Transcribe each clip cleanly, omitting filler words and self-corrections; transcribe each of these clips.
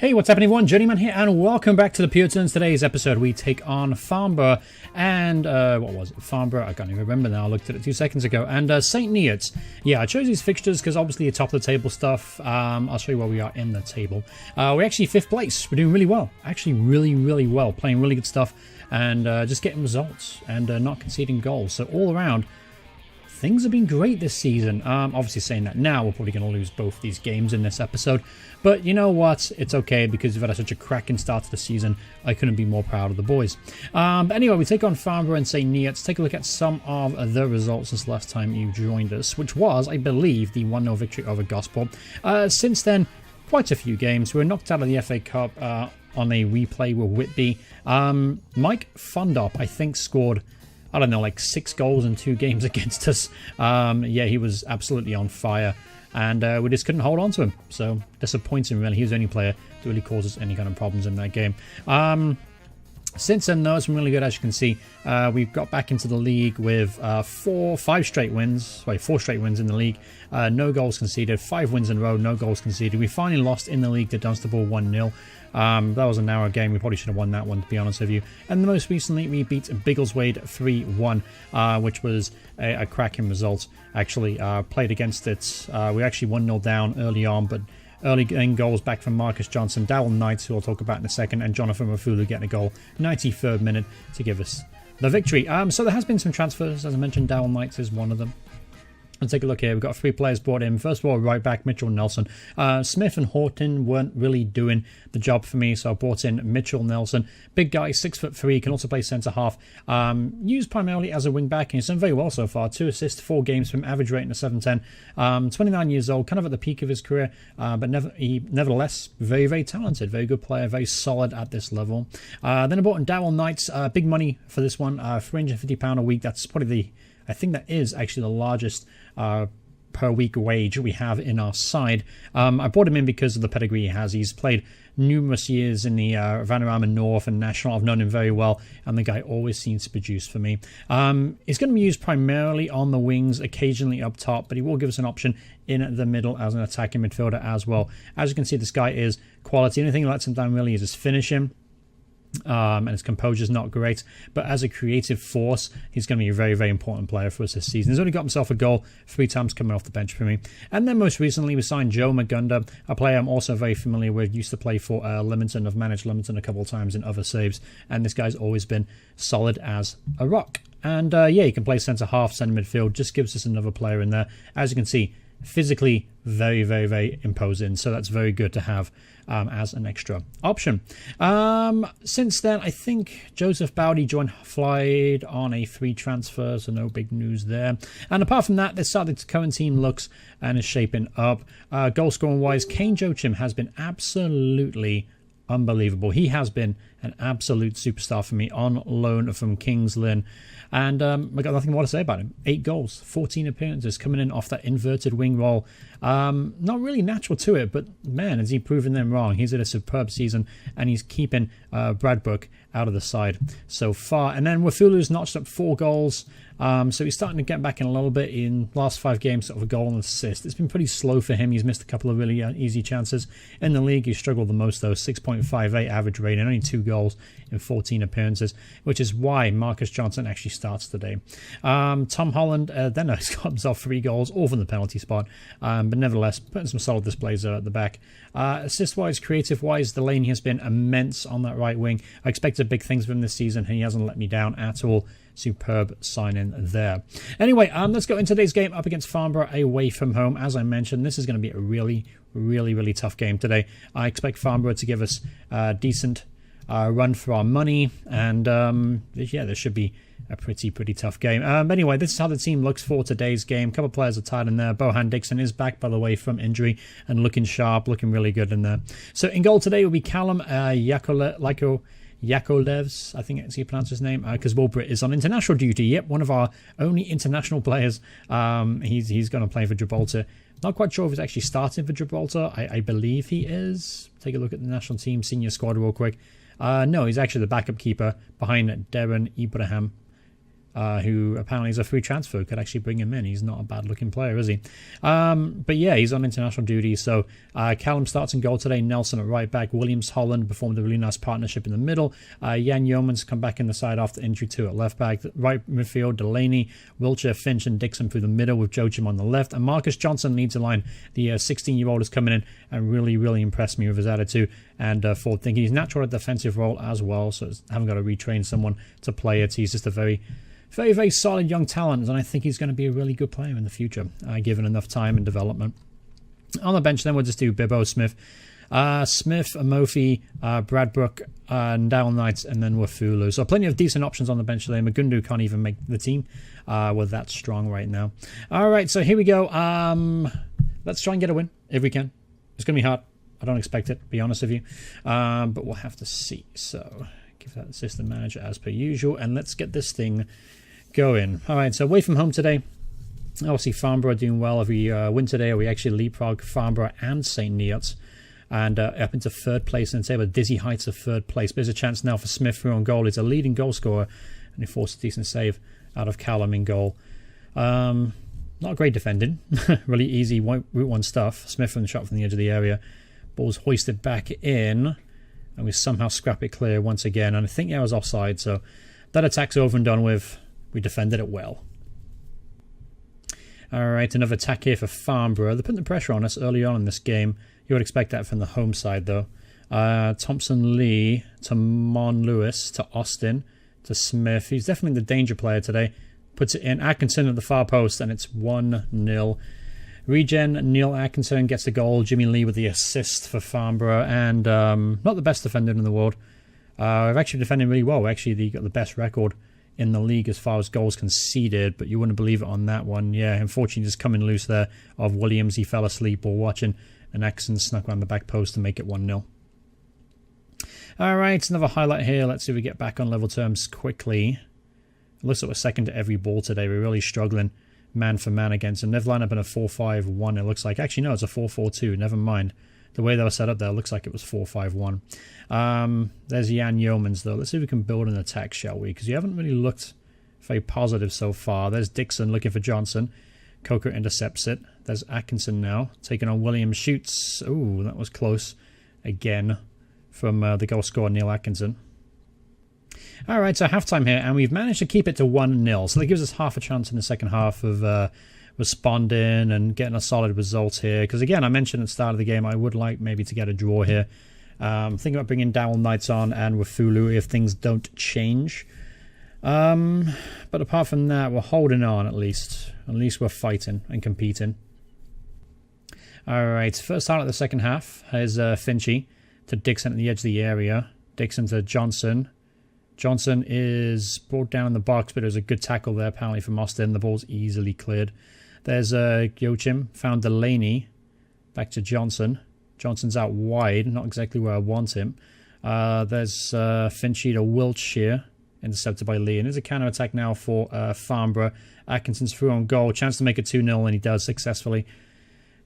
Hey, what's happening everyone? Journeyman here and welcome back to the Puritans. Today's episode we take on Farnborough and, what was it? Farnborough? I can't even remember now. I looked at it 2 seconds ago. And St. Neots. Yeah, I chose these fixtures because obviously the top of the table stuff. I'll show you where we are in the table. We're actually 5th place. We're doing really well. Actually really well. Playing really good stuff and just getting results and not conceding goals. So all around, things have been great this season. Obviously saying that now, we're probably going to lose both these games in this episode. But you know what? It's okay because we've had such a cracking start to the season. I couldn't be more proud of the boys. But anyway, we take on Farnborough and St. Neots. Take a look at some of the results since last time you joined us, which was, I believe, the 1-0 victory over Gospel. Since then, quite a few games. We were knocked out of the FA Cup on a replay with Whitby. Mike Fundop, I think, scored, I don't know, like 6 goals in 2 games against us. Yeah, he was absolutely on fire. And we just couldn't hold on to him. So disappointing, really. He was the only player that really causes any kind of problems in that game. Since then, though, it's been really good. As you can see, we've got back into the league with 4 straight wins in the league. No goals conceded. 5 wins in a row, no goals conceded. We finally lost in the league to Dunstable 1-0. That was a narrow game. We probably should have won that one, to be honest with you. And the most recently, we beat Biggleswade 3-1, which was a cracking result. Actually, played against it. We actually 1-0 down early on, but early getting goals back from Marcus Johnson, Darryl Knight, who I'll talk about in a second, and Jonathan Mafulu getting a goal 93rd minute to give us the victory. So there has been some transfers. As I mentioned, Darryl Knight is one of them. Let's take a look here. We've got 3 players brought in. First of all, right back, Mitchell Nelson. Smith and Horton weren't really doing the job for me, so I brought in Mitchell Nelson. Big guy, 6'3", can also play centre-half. Used primarily as a wing-back, and he's done very well so far. 2 assists, 4 games from average rating of 710. 29 years old, kind of at the peak of his career, but nevertheless, very talented. Very good player, very solid at this level. Then I brought in Darryl Knight. Big money for this one, £350 a week. That's probably I think that is actually the largest per week wage we have in our side. I brought him in because of the pedigree he has. He's played numerous years in the Vanarama North and National. I've known him very well, and the guy always seems to produce for me. He's going to be used primarily on the wings, occasionally up top, but he will give us an option in the middle as an attacking midfielder as well. As you can see, this guy is quality. Anything that lets him down really is his finishing. And his composure is not great, but as a creative force, he's going to be a very important player for us this season. He's only got himself a goal 3 times coming off the bench for me. And then most recently we signed Joe Magunda, a player I'm also very familiar with. Used to play for Leamington. I've managed Leamington a couple of times in other saves, and this guy's always been solid as a rock. And yeah, he can play centre half, centre midfield. Just gives us another player in there. As you can see, physically very imposing, so that's very good to have as an extra option. Since then, I think Joseph Bowdy joined Flight on a free transfer, so no big news there. And apart from that, this is how the current team looks and is shaping up. Goal scoring wise, Kane Joachim has been absolutely unbelievable. He has been an absolute superstar for me on loan from Kings Lynn. And I got nothing more to say about him. 8 goals, 14 appearances, coming in off that inverted wing role. Not really natural to it, but man, has he proven them wrong. He's had a superb season, and he's keeping Bradbrook out of the side so far. And then Wafulu's notched up 4 goals. So he's starting to get back in a little bit in last 5 games, sort of a goal and assist. It's been pretty slow for him. He's missed a couple of really easy chances. In the league, he's struggled the most, though. 6.58 average rating, only 2 goals in 14 appearances, which is why Marcus Johnson actually starts today. Tom Holland, then he's got himself 3 goals, all from the penalty spot. But nevertheless, putting some solid displays there at the back. Assist-wise, creative-wise, Delaney has been immense on that right wing. I expected big things from him this season, and he hasn't let me down at all. Superb sign-in there. Anyway, let's go into today's game up against Farnborough away from home. As I mentioned, this is going to be a really tough game today. I expect Farnborough to give us a decent run for our money, and yeah, this should be a pretty tough game. Anyway, this is how the team looks for today's game. A couple of players are tied in there. Bohan Dixon is back, by the way, from injury and looking sharp, looking really good in there. So in goal today will be Callum Yakovlevs, I think that's how you pronounce his name, because Wilbrit is on international duty. Yep, one of our only international players. He's going to play for Gibraltar. Not quite sure if he's actually starting for Gibraltar. I believe he is. Take a look at the national team senior squad real quick. No, he's actually the backup keeper behind Darren Ibrahim. who apparently is a free transfer. Could actually bring him in. He's not a bad-looking player, is he? But yeah, he's on international duty. So Callum starts in goal today. Nelson at right back. Williams, Holland performed a really nice partnership in the middle. Jan Yeomans come back in the side after injury too at left back. Right midfield, Delaney, Wiltshire, Finch, and Dixon through the middle with Joachim on the left. And Marcus Johnson leads the line. The 16-year-old is coming in and really, really impressed me with his attitude and forward thinking. He's natural at defensive role as well, so I haven't got to retrain someone to play it. He's just a very, very solid young talent, and I think he's going to be a really good player in the future, given enough time and development. On the bench, then we'll just do Bibbo, Smith, Amofi, Bradbrook, and Darryl Knight, and then Wafulu. So plenty of decent options on the bench today. Magundu can't even make the team. We're that strong right now. All right, so here we go. Let's try and get a win if we can. It's going to be hard. I don't expect it, to be honest with you. But we'll have to see. So give that system manager as per usual, and let's get this thing going. All right, so away from home today. Obviously, Farnborough doing well. If we win today, we actually leapfrog Farnborough and St. Neots, and up into third place in the table, dizzy heights of third place. But there's a chance now for Smith through on goal. He's a leading goal scorer, and he forced a decent save out of Callum in goal. Not great defending. Really easy Route 1 stuff. Smith from the shot from the edge of the area. Ball's hoisted back in, and we somehow scrap it clear once again. And I think I was offside, so that attack's over and done with. We defended it well. Alright, another attack here for Farnborough. They're putting the pressure on us early on in this game. You would expect that from the home side, though. Thompson Lee to Mon Lewis to Austin to Smith. He's definitely the danger player today. Puts it in. Atkinson at the far post, and it's 1-0. Regen, Neil Atkinson gets the goal. Jimmy Lee with the assist for Farnborough. And not the best defender in the world. We've actually defended really well. Actually, got the best record in the league as far as goals conceded, but you wouldn't believe it on that one. Yeah, unfortunately just coming loose there of Williams. He fell asleep while watching, and Atkinson snuck around the back post to make it 1-0. Alright, another highlight here. Let's see if we get back on level terms quickly. It looks like we're second to every ball today. We're really struggling man for man against them. They've lined up in a 4-5-1, it looks like. Actually, no, it's a 4-4-2. Never mind. The way they were set up there, it looks like it was 4-5-1. There's Jan Yeomans, though. Let's see if we can build an attack, shall we? Because you haven't really looked very positive so far. There's Dixon looking for Johnson. Coker intercepts it. There's Atkinson now, taking on Williams. Shoots. Ooh, that was close. Again, from the goal scorer, Neil Atkinson. Alright, so halftime here, and we've managed to keep it to 1-0. So that gives us half a chance in the second half of responding and getting a solid result here. Because again, I mentioned at the start of the game, I would like maybe to get a draw here. Thinking about bringing Darryl Knight on and Wafulu if things don't change. But apart from that, we're holding on at least. At least we're fighting and competing. Alright, first start of the second half. Here's Finchy to Dixon at the edge of the area. Dixon to Johnson. Johnson is brought down in the box, but there's a good tackle there apparently from Austin. The ball's easily cleared. There's Joachim, found Delaney. Back to Johnson. Johnson's out wide, not exactly where I want him. There's Finchy to Wiltshire, intercepted by Lee. And there's a counter-attack now for Farnborough. Atkinson's through on goal. Chance to make it 2-0, and he does successfully.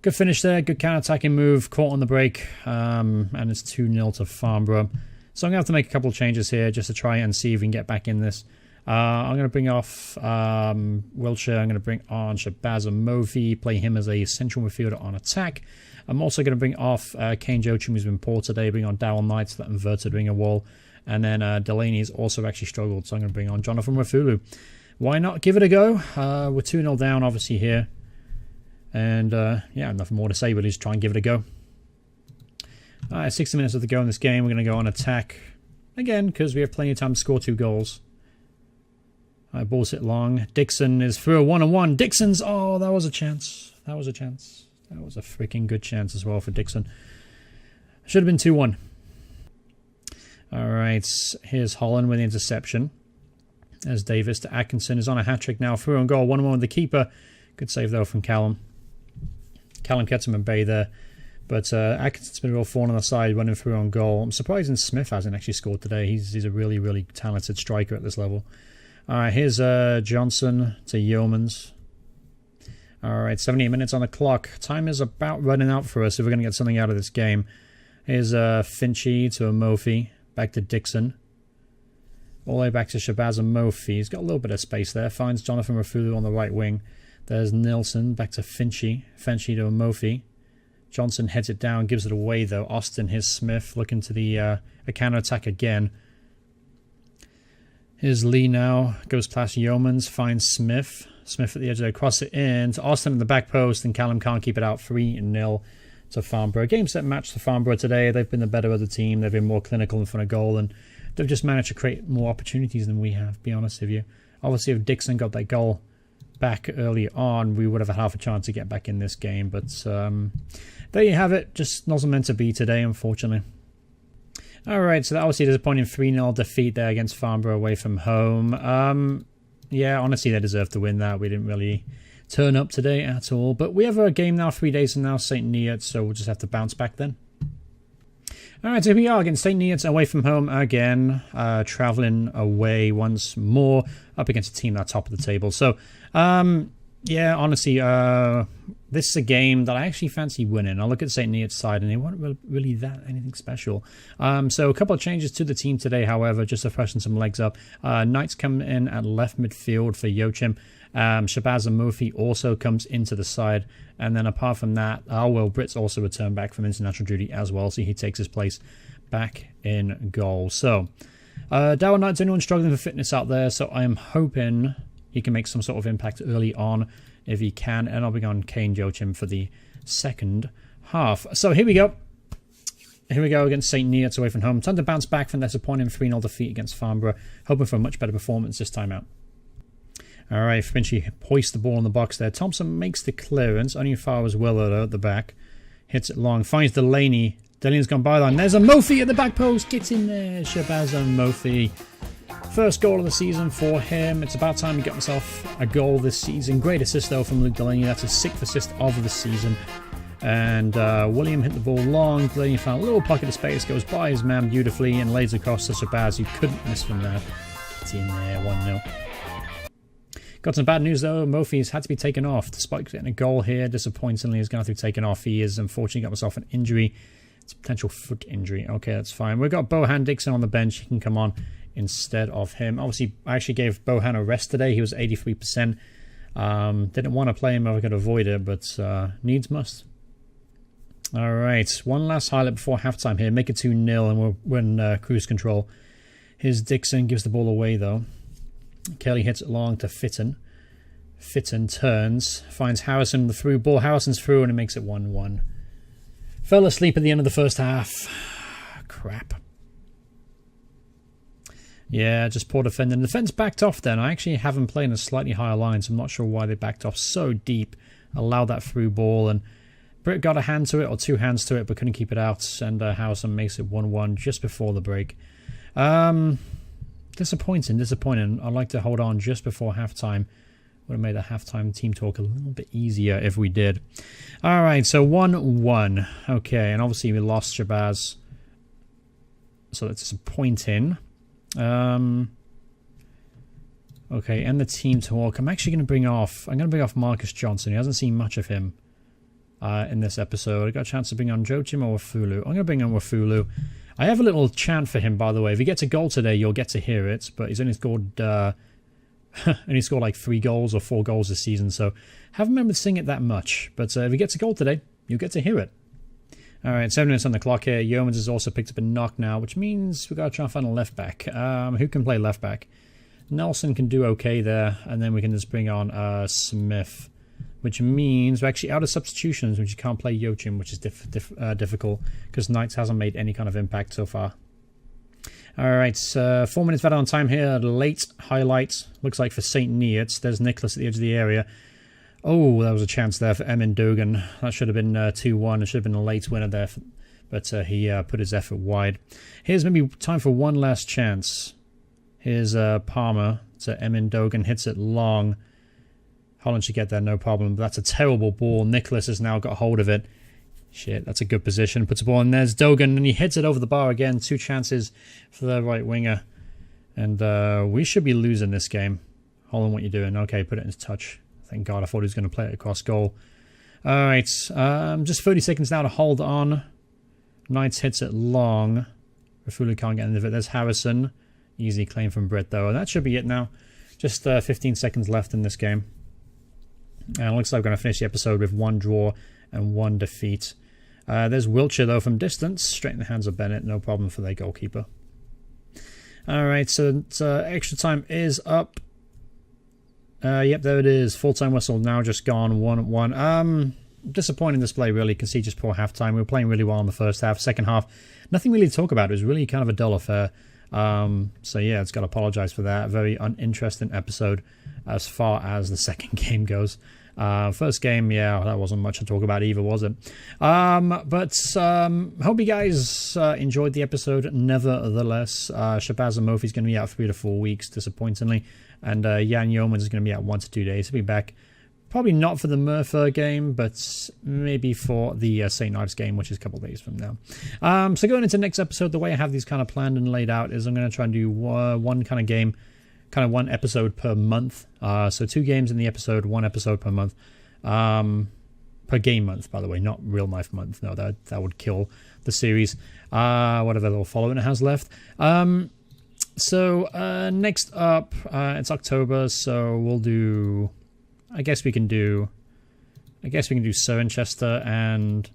Good finish there. Good counter-attacking move. Caught on the break. And it's 2-0 to Farnborough. So I'm going to have to make a couple of changes here just to try and see if we can get back in this. I'm going to bring off Wiltshire. I'm going to bring on Shabazz Amofi, play him as a central midfielder on attack. I'm also going to bring off Kane Joachim, who's been poor today, bring on Darryl Knight, that inverted winger wall. And then Delaney's also actually struggled, so I'm going to bring on Jonathan Wafulu. Why not give it a go? We're 2-0 down, obviously, here. And, yeah, nothing more to say, but just try and give it a go. 60 minutes to go in this game. We're going to go on attack again because we have plenty of time to score 2 goals. Ball's hit long. Dixon is through a 1-on-1. Dixon's... Oh, that was a chance. That was a chance. That was a freaking good chance as well for Dixon. Should have been 2-1. Alright, here's Holland with the interception. There's Davis to Atkinson. Is on a hat-trick now. Through on goal. 1-on-1 with the keeper. Good save, though, from Callum. Callum gets him in bay there. But Atkinson's been a real thorn on the side, running through on goal. I'm surprised Smith hasn't actually scored today. He's a really, really talented striker at this level. Alright, here's Johnson to Yeomans. Alright, 78 minutes on the clock. Time is about running out for us if we're going to get something out of this game. Here's Finchy to Amofi. Back to Dixon. All the way back to Shabazz and Mofi. He's got a little bit of space there. Finds Jonathan Rafulu on the right wing. There's Nilsson back to Finchy. Finchy to Mofi. Johnson heads it down, gives it away though. Austin, here's Smith, looking to the counter-attack again. Here's Lee now, goes Class Yeomans, finds Smith. Smith at the edge there, cross it in to Austin at the back post, and Callum can't keep it out. 3-0 to Farnborough. Game set match to Farnborough today. They've been the better of the team. They've been more clinical in front of goal, and they've just managed to create more opportunities than we have, to be honest with you. Obviously, if Dixon got that goal back early on, we would have had half a chance to get back in this game, but there you have it. Just wasn't meant to be today, unfortunately. Alright, so that obviously a disappointing 3-0 defeat there against Farnborough away from home. Yeah, honestly, they deserve to win that. We didn't really turn up today at all, but we have a game now 3 days from now, St. Neots, so we'll just have to bounce back then. Alright, so here we are against St. Neots away from home again, travelling away once more, up against a team at the top of the table. So, yeah, honestly, this is a game that I actually fancy winning. I look at St. Neots' side, and they weren't really that anything special. So a couple of changes to the team today, however, just to freshen some legs up. Knights come in at left midfield for Joachim. Shabazz and Murphy also comes into the side. And then apart from that, Will Britt's also returned back from international duty as well, so he takes his place back in goal. So, Darwin Knight's the only one struggling for fitness out there, so I am hoping he can make some sort of impact early on if he can. And I'll be on Kane Joachim for the second half. So here we go. Here we go against St. Neots away from home. Time to bounce back from their disappointing 3-0 defeat against Farnborough. Hoping for a much better performance this time out. Alright, Finchy hoists the ball in the box there. Thompson makes the clearance. Only far as Weller at the back. Hits it long. Finds Delaney. Delaney's gone by line. There's a Mofi at the back post. Gets in there. Shabazz and Mofi. First goal of the season for him. It's about time he got himself a goal this season. Great assist though from Luke Delaney. That's his 6th assist of the season. And William hit the ball long. Delaney found a little pocket of space. Goes by his man beautifully and lays across to Shabazz, who couldn't miss from there. It's in there. 1-0. Got some bad news though. Mofi's had to be taken off despite getting a goal here. Disappointingly, he's going to have to be taken off. He is unfortunately got himself an injury. It's a potential foot injury. Okay, that's fine. We've got Bohan Dixon on the bench. He can come on instead of him. Obviously, I actually gave Bohan a rest today. He was 83%. Didn't want to play him if I could avoid it, but needs must. All right, one last highlight before halftime here. Make it 2-0 and we're in cruise control. Here's Dixon. Gives the ball away though. Kelly hits it long to Fitton. Fitton turns, finds Harrison the through ball. Harrison's through and it makes it 1-1. Fell asleep at the end of the first half. Crap. Yeah, just poor defending. The defense backed off then. I actually have them playing a slightly higher line, so I'm not sure why they backed off so deep. Allowed that through ball, and Britt got a hand to it, or 2 hands to it, but couldn't keep it out. And Harrison makes it 1-1 just before the break. Disappointing. I'd like to hold on just before halftime. Would have made the halftime team talk a little bit easier if we did. Alright, so 1-1. Okay, and obviously we lost Shabazz. So that's disappointing. Okay, and the team talk. I'm actually going to bring off Marcus Johnson. He hasn't seen much of him in this episode. I got a chance to bring on Joachim or Wafulu. I'm going to bring on Wafulu. I have a little chant for him, by the way. If he gets a goal today, you'll get to hear it. But he's only scored like 3 goals or 4 goals this season, so haven't remembered to sing it that much. But if he gets a goal today, you'll get to hear it. All right, 7 minutes on the clock here. Yeomans has also picked up a knock now, which means we've got to try and find a left back. Who can play left back? Nelson can do okay there, and then we can just bring on Smith, which means we're actually out of substitutions, which you can't play Joachim, which is difficult because Knights hasn't made any kind of impact so far. Alright, 4 minutes better on time here. Late highlight, looks like for St. Neots. There's Nicholas at the edge of the area. Oh, there was a chance there for Emin Dogan. That should have been 2-1. It should have been a late winner there, but he put his effort wide. Here's maybe time for one last chance. Here's Palmer. So Emin Dogan hits it long. Holland should get there, no problem. But that's a terrible ball. Nicholas has now got hold of it. Shit, that's a good position. Puts the ball in. There's Dogan, and he hits it over the bar again. 2 chances for the right winger. And we should be losing this game. Holland, what you doing? Okay, put it in his touch. Thank God, I thought he was going to play it across goal. Alright, just 30 seconds now to hold on. Knights hits it long. Rafulu can't get into it. There's Harrison. Easy claim from Brit, though. And that should be it now. Just 15 seconds left in this game. And it looks like we're going to finish the episode with 1 draw and 1 defeat. There's Wiltshire, though, from distance. Straight in the hands of Bennett. No problem for their goalkeeper. Alright, so extra time is up. Yep, there it is. Full-time whistle now just gone 1-1. Disappointing display, really. You can see just poor half-time. We were playing really well in the first half. Second half, nothing really to talk about. It was really kind of a dull affair. So yeah, it's got to apologize for that. Very uninteresting episode as far as the second game goes. First game, yeah, that wasn't much to talk about either, was it? But hope you guys enjoyed the episode nevertheless. Shabazz and Mofi's going to be out 3 to 4 weeks, disappointingly. And Jan Yeomans is going to be out 1 to 2 days. He'll be back. Probably not for the Merthyr game, but maybe for the St. Ives game, which is a couple of days from now. So going into the next episode, the way I have these kind of planned and laid out is I'm going to try and do one kind of game, kind of 1 episode per month. So 2 games in the episode, 1 episode per month. Per game month, by the way, not real life month. No, that would kill the series. Whatever little following it has left. So next up, it's October, so we'll do... I guess we can do Cirencester and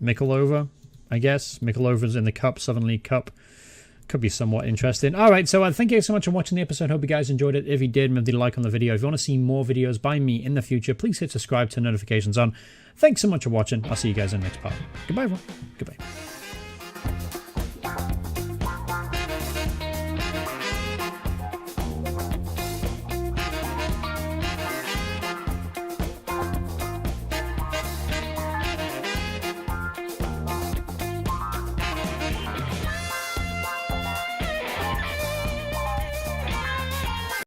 Mickleover, I guess. Mickleover's in the Cup, Southern League Cup. Could be somewhat interesting. Alright, so thank you so much for watching the episode. Hope you guys enjoyed it. If you did, leave a like on the video. If you want to see more videos by me in the future, please hit subscribe, turn notifications on. Thanks so much for watching. I'll see you guys in the next part. Goodbye, everyone. Goodbye.